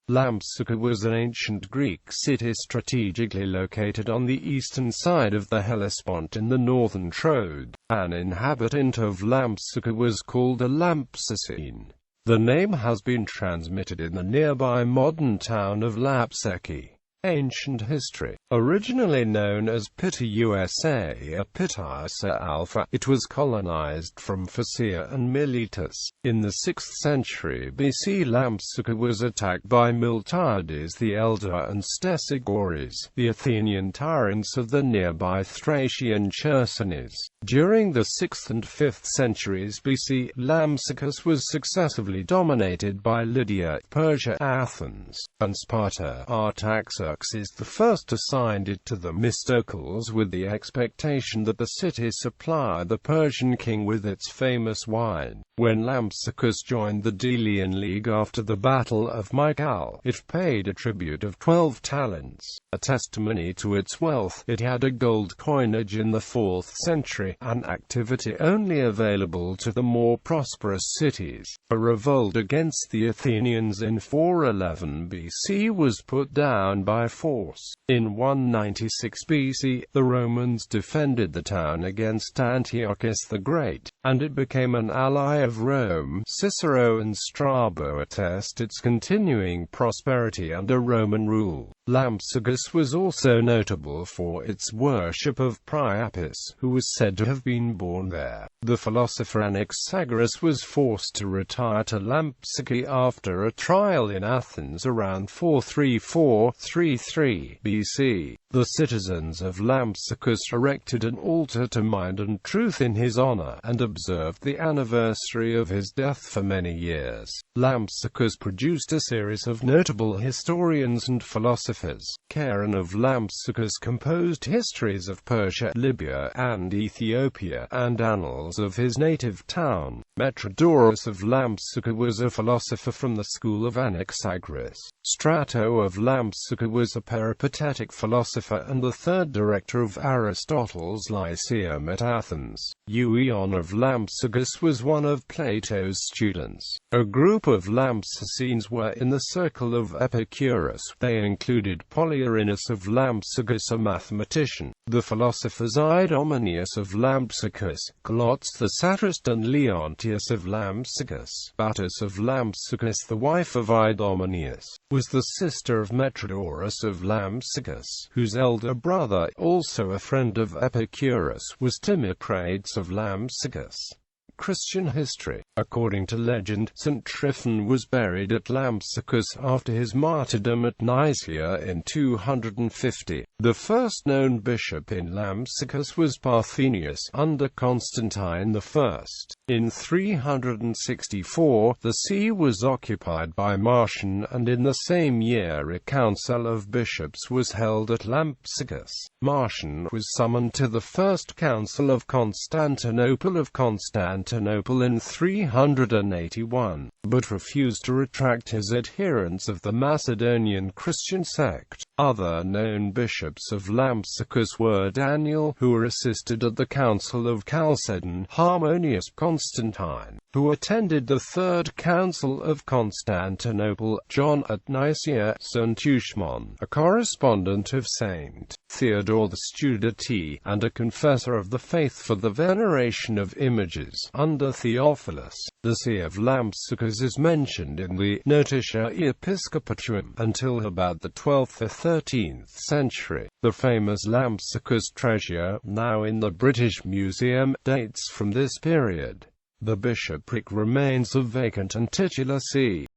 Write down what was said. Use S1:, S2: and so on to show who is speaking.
S1: Lampsacus was an ancient Greek city strategically located on the eastern side of the Hellespont in the northern Troad. An inhabitant of Lampsacus was called a Lampsacene. The name has been transmitted in the nearby modern town of Lapseki. Ancient history. Originally known as Pitta USA, Pitta Alpha, it was colonized from Phocaea and Miletus. In the 6th century BC, Lampsacus was attacked by Miltiades the Elder and Stesichores, the Athenian tyrants of the nearby Thracian Chersonese. During the 6th and 5th centuries BC, Lampsacus was successively dominated by Lydia, Persia, Athens, and Sparta. Artaxerxes I assigned it to the Mistocles with the expectation that the city supply the Persian king with its famous wine. When Lampsacus joined the Delian League after the Battle of Mycale, it paid a tribute of 12 talents. A testimony to its wealth, it had a gold coinage in the 4th century, an activity only available to the more prosperous cities. A revolt against the Athenians in 411 BC was put down by force. In 196 BC, the Romans defended the town against Antiochus the Great, and it became an ally of Rome. Cicero and Strabo attest its continuing prosperity under Roman rule. Lampsacus was also notable for its worship of Priapus, who was said to have been born there. The philosopher Anaxagoras was forced to retire to Lampseki after a trial in Athens around 434–33 BC. The citizens of Lampsacus erected an altar to Mind and Truth in his honor, and observed the anniversary of his death for many years. Lampsacus produced a series of notable historians and philosophers. Charon of Lampsacus composed histories of Persia, Libya, and Ethiopia, and annals of his native town. Metrodorus of Lampsacus was a philosopher from the school of Anaxagoras. Strato of Lampsacus was a peripatetic philosopher and the third director of Aristotle's Lyceum at Athens. Euion of Lampsacus was one of Plato's students. A group of Lampsacenes were in the circle of Epicurus. They included Polyarinus of Lampsacus, a mathematician, the philosophers Idomeneus of Lampsacus, Glots the satirist, and Leontius of Lampsacus. Battus of Lampsacus, the wife of Idomeneus, was the sister of Metrodorus of Lampsacus, whose elder brother, also a friend of Epicurus, was Timocrates of Lampsacus. Christian history. According to legend, St. Tryphon was buried at Lampsacus after his martyrdom at Nicaea in 250. The first known bishop in Lampsacus was Parthenius, under Constantine I. In 364, the see was occupied by Marcian, and in the same year a council of bishops was held at Lampsacus. Marcian was summoned to the First Council of Constantinople in 381, but refused to retract his adherence of the Macedonian Christian sect. Other known bishops of Lampsacus were Daniel, who assisted at the Council of Chalcedon; Harmonius; Constantine, who attended the Third Council of Constantinople; John at Nicaea; St. Eushmon, a correspondent of St. Theodore the Studite, and a confessor of the faith for the veneration of images, under Theophilus. The see of Lampsacus is mentioned in the Notitia Episcopatuum until about the 12th or 13th century. The famous Lampsacus treasure, now in the British Museum, dates from this period. The bishopric remains a vacant and titular see.